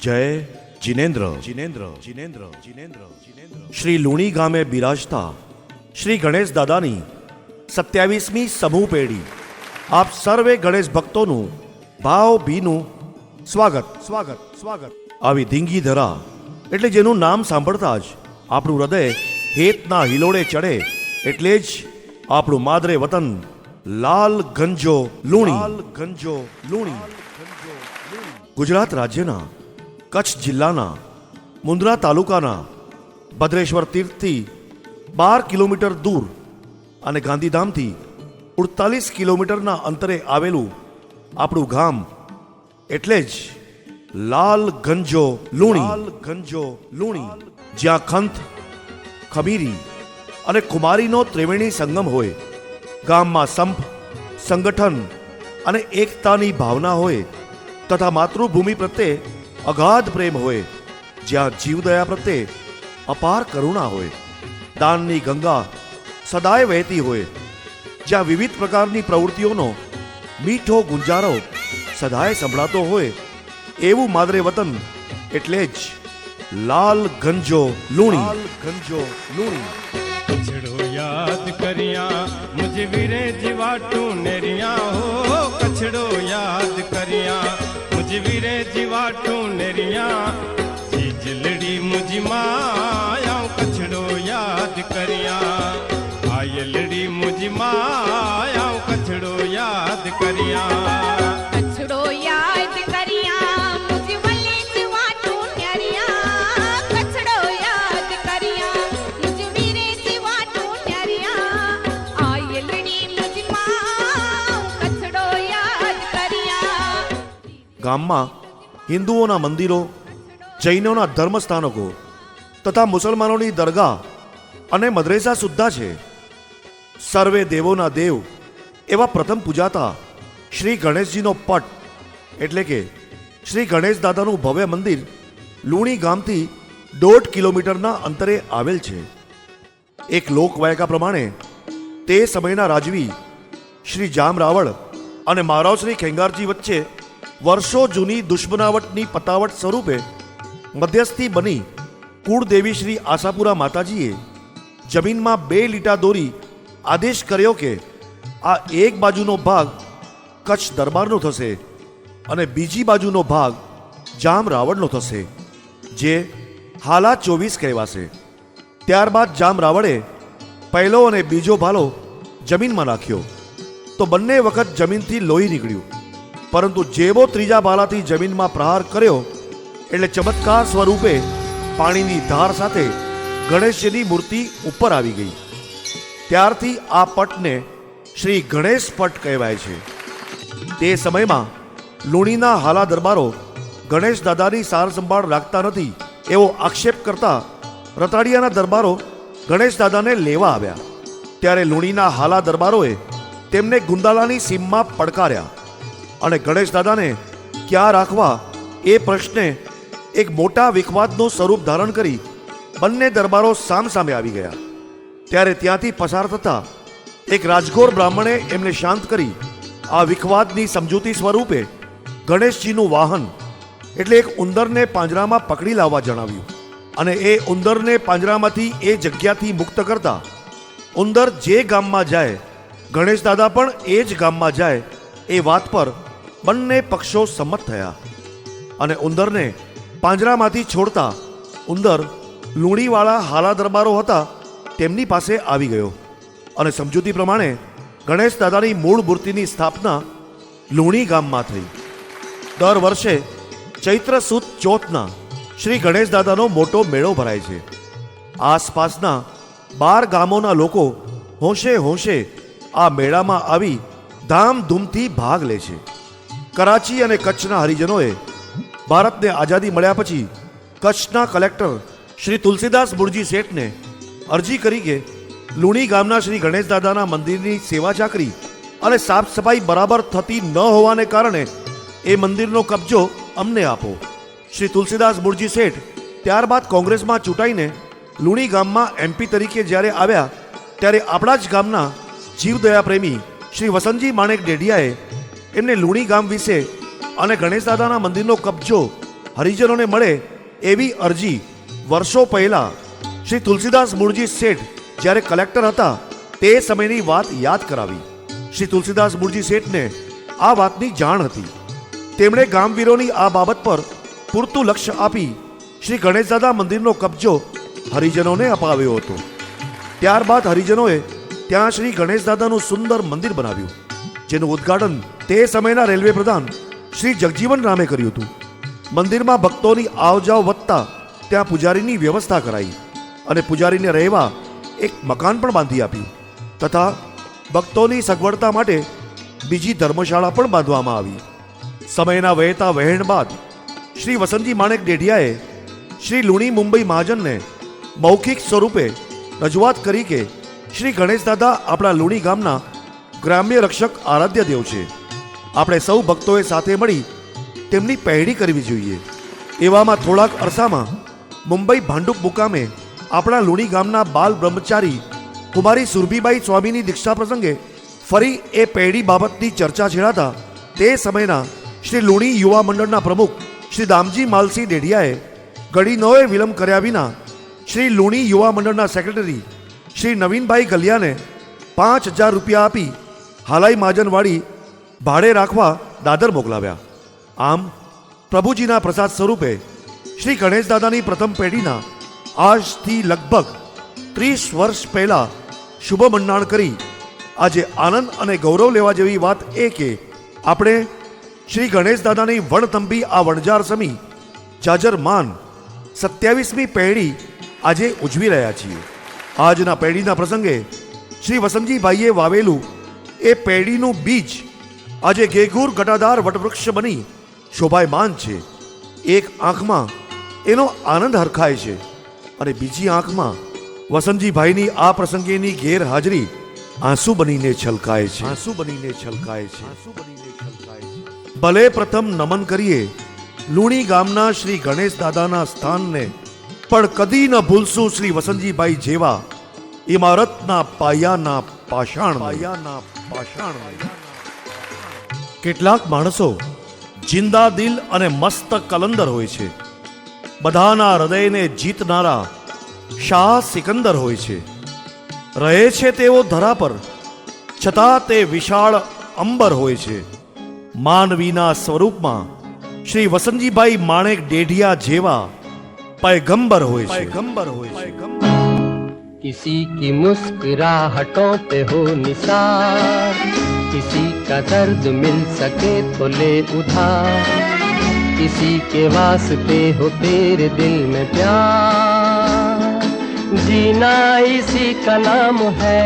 જય જીનેન્દ્ર જીનેન્દ્ર જીનેન્દ્ર જીનેન્દ્ર જીનેન્દ્ર શ્રી લુણી ગામે બિરાજતા શ્રી ગણેશ દાદાની 27મી સમૂહ પેઢી આપ સર્વે ગણેશ ભક્તોનું ભાવભીનું સ્વાગત સ્વાગત સ્વાગત. આવી ધીંગી ધરા એટલે જેનું નામ સાંભળતા જ આપણું હૃદય હેતના હિલોડે ચડે એટલે જ આપણું માદરે વતન લાલ ગંજો લુણી. લાલ ગંજો લુણી ગુજરાત રાજ્યના કચ્છ જિલ્લાના મુન્દ્રા તાલુકાના ભદ્રેશ્વર તીર્થથી 12 કિલોમીટર દૂર અને ગાંધીધામથી 48 કિલોમીટરના અંતરે આવેલું આપણું ગામ એટલે જ લાલ ગંજો લુણી. લાલ ગંજો લુણી જ્યાં ખંત, ખમીરી અને કુમારીનો ત્રિવેણી સંગમ હોય, ગામમાં સંપ, સંગઠન અને એકતાની ભાવના હોય તથા માતૃભૂમિ પ્રત્યે અગાધ પ્રેમ હોય, જ્યાં જીવદયા પ્રત્યે અપાર કરુણા હોય, દાનની ગંગા સદાય વહેતી હોય, જ્યાં વિવિધ પ્રકારની પ્રવૃત્તિઓનો મીઠો ગુંજારો સદાય સંભળાતો હોય, એવું માદરે વતન એટલે જ લાલ ગંજો લુણી. લાલ ગંજો લુણી. कछड़ो याद करिया मुझे वीरे जीवाटू नेरिया हो, कछड़ो याद करिया मुझे वीरे जीवाटू नेरिया चीजलड़ी मुझी माया कछड़ो याद करिया आयलड़ी मुझी माया कछड़ो याद करिया. कछड़ो याद करिया मुझे वले जीवाटू नेरिया, कछड़ो याद करिया मुझे वीरे जीवाटू नेरिया आयलड़ी मुझी मां कछड़ो याद करिया. ગામમાં હિન્દુઓના મંદિરો, જૈનોના ધર્મસ્થાનકો તથા મુસલમાનોની દરગાહ અને મદ્રેસા સુદ્ધા છે. સર્વે દેવોના દેવ એવા પ્રથમ પૂજાતા શ્રી ગણેશજીનો પટ એટલે કે શ્રી ગણેશ દાદાનું ભવ્ય મંદિર લુણી ગામથી 1.5 કિલોમીટરના અંતરે આવેલ છે. એક લોકવાયકા પ્રમાણે તે સમયના રાજવી શ્રી જામ રાવળ અને મહારાજ શ્રી ખેંગારજી વચ્ચે વર્ષો જૂની દુશ્મનાવટની પતાવટ સ્વરૂપે મધ્યસ્થી બની કુળદેવી શ્રી આશાપુરા માતાજીએ જમીનમાં 2 લીટા દોરી આદેશ કર્યો કે આ એક બાજુનો ભાગ કચ્છ દરબારનો થશે અને બીજી બાજુનો ભાગ જામ રાવળનો થશે, જે હાલા 24 કહેવાશે. ત્યારબાદ જામ રાવળે પહેલો અને બીજો ભાલો જમીનમાં નાખ્યો તો બંને વખત જમીનથી લોહી નીકળ્યું, પરંતુ જેવો ત્રીજા ભાલાથી જમીનમાં પ્રહાર કર્યો એટલે ચમત્કાર સ્વરૂપે પાણીની ધાર સાથે ગણેશજીની મૂર્તિ ઉપર આવી ગઈ. ત્યારથી આ પટને શ્રી ગણેશ પટ કહેવાય છે. તે સમયમાં લુણીના હાલા દરબારો ગણેશ દાદાની સાર સંભાળ રાખતા નથી એવો આક્ષેપ કરતા રતાડિયાના દરબારો ગણેશ દાદાને લેવા આવ્યા. ત્યારે લુણીના હાલા દરબારોએ તેમને ગુંદાલાની સીમમાં પડકાર્યા અને ગણેશ દાદાને ક્યાં રાખવા એ પ્રશ્ને એક મોટા વિખવાદનું સ્વરૂપ ધારણ કરી બંને દરબારો સામસામે આવી ગયા. ત્યારે ત્યાંથી પસાર થતા એક રાજગોર બ્રાહ્મણે એમને શાંત કરી આ વિખવાદની સમજૂતી સ્વરૂપે ગણેશજીનું વાહન એટલે એક ઉંદરને પાંજરામાં પકડી લાવવા જણાવ્યું અને એ ઉંદરને પાંજરામાંથી એ જગ્યાથી મુક્ત કરતા ઉંદર જે ગામમાં જાય ગણેશ દાદા પણ એ જ ગામમાં જાય એ વાત પર બંને પક્ષો સંમત થયા અને ઉંદરને પાંજરામાંથી છોડતા ઉંદર લુણીવાળા હાલા દરબારો હતા તેમની પાસે આવી ગયો અને સમજૂતી પ્રમાણે ગણેશ દાદાની મૂળ મૂર્તિની સ્થાપના લુણી ગામમાં થઈ. દર વર્ષે ચૈત્ર સુદ ચોથના શ્રી ગણેશ દાદાનો મોટો મેળો ભરાય છે. આસપાસના 12 ગામોના લોકો હોંશે હોંશે આ મેળામાં આવી ધામધૂમથી ભાગ લે છે. કરાચી અને કચ્છના હરિજનોએ ભારતને આઝાદી મળ્યા પછી કચ્છના કલેક્ટર શ્રી તુલસીદાસ મુરજી શેઠને અરજી કરી કે લુણી ગામના શ્રી ગણેશ દાદાના મંદિરની સેવા ચાકરી અને સાફ સફાઈ બરાબર થતી ન હોવાને કારણે એ મંદિરનો કબજો અમને આપો. શ્રી તુલસીદાસ મુરજી શેઠ ત્યારબાદ કોંગ્રેસમાં ચૂંટાઈને લુણી ગામમાં MP તરીકે જ્યારે આવ્યા ત્યારે આપણા જ ગામના જીવદયા પ્રેમી શ્રી વસંતજી માણેક ડેડિયાએ એમને લુણી ગામ વિશે અને ગણેશ દાદાના મંદિરનો કબજો હરિજનોને મળે એવી અરજી વર્ષો પહેલા શ્રી તુલસીદાસ મૂળજી શેઠ જ્યારે કલેક્ટર હતા તે સમયની વાત યાદ કરાવી. શ્રી તુલસીદાસ મૂળજી શેઠને આ વાતની જાણ હતી. તેમણે ગામવીરોની આ બાબત પર પૂરતું લક્ષ્ય આપી શ્રી ગણેશદાદા મંદિરનો કબજો હરિજનોને અપાવ્યો હતો. ત્યારબાદ હરિજનોએ ત્યાં શ્રી ગણેશદાદાનું સુંદર મંદિર બનાવ્યું, જેનું ઉદ્ઘાટન તે સમયના રેલવે પ્રધાન શ્રી જગજીવન રામે કર્યું હતું. મંદિરમાં ભક્તોની આવજાવ વધતા ત્યાં પૂજારીની વ્યવસ્થા કરાઈ અને પૂજારીને રહેવા એક મકાન પણ બાંધી આપ્યું તથા ભક્તોની સગવડતા માટે બીજી ધર્મશાળા પણ બાંધવામાં આવી. સમયના વહેતા વહેણ બાદ શ્રી વસંતજી માણેક ડેઢિયાએ શ્રી લુણી મુંબઈ મહાજનને મૌખિક સ્વરૂપે રજૂઆત કરી કે શ્રી ગણેશદાદા આપણા લુણી ગામના ગ્રામ્ય રક્ષક આરાધ્ય દેવ છે. આપણે સૌ ભક્તોએ સાથે મળી તેમની પહેરી કરવી જોઈએ. એવામાં થોડાક અરસામાં મુંબઈ ભાંડુપ મુકામે આપણા લુણી ગામના બાલ બ્રહ્મચારી કુમારી સુરભીબાઈ સ્વામીની દીક્ષા પ્રસંગે ફરી એ પેઢી બાબતની ચર્ચા છેડાતા તે સમયના શ્રી લુણી યુવા મંડળના પ્રમુખ શ્રી દામજી માલસિંહ ડેઢિયાએ ઘડીનોએ વિલંબ કર્યા વિના શ્રી લુણી યુવા મંડળના સેક્રેટરી શ્રી નવીનભાઈ ગલિયાને 5,000 રૂપિયા આપી હાલાઈ મહાજનવાડી ભાડે રાખવા દાદર મોકલાવ્યા. આમ પ્રભુજીના પ્રસાદ સ્વરૂપે શ્રી ગણેશદાદાની પ્રથમ પેઢીના આજથી લગભગ 30 વર્ષ પહેલા શુભ મંડાણ કરી આજે આનંદ અને ગૌરવ લેવા જેવી વાત એ કે આપણે શ્રી ગણેશદાદાની વણથંભી આ વણજાર સમી જાજર માન 27મી પેઢી આજે ઉજવી રહ્યા છીએ. આજના પેઢીના પ્રસંગે શ્રી વસંતજીભાઈએ વાવેલું એ પેઢીનું બીજ આજે ઘેઘૂર ઘટાદાર વટવૃક્ષ બની શોભાયમાન છે. એક આંખમાં એનો આનંદ હરખાય છે અને બીજી આંખમાં વસંતજીભાઈની આ પ્રસંગેની ગેરહાજરી આંસુ બનીને છલકાય છે. ભલે પ્રથમ નમન કરીએ લુણી ગામના શ્રી ગણેશ દાદાના સ્થાનને, પણ કદી ન ભૂલશું શ્રી વસંતજીભાઈ જેવા ઇમારતના પાયાના પાષાણ. કેટલાક માણસો જિંદા દિલ અને મસ્ત કલંદર હોય છે. બધાના હૃદયને જીતનારા શાહ સિકંદર હોય છે. રહે છે તેઓ ધરા પર, છતાં તે વિશાળ અંબર હોય છે. માનવીના સ્વરૂપમાં શ્રી વસંતજીભાઈ માણેક ડેઢિયા જેવા पैगंबर होए छे. किसी की मुस्कुराहटों पे हो निसार, किसी का दर्द मिल सके तो ले उधार, किसी के वास्ते हो तेरे दिल में प्यार, जीना इसी का नाम है.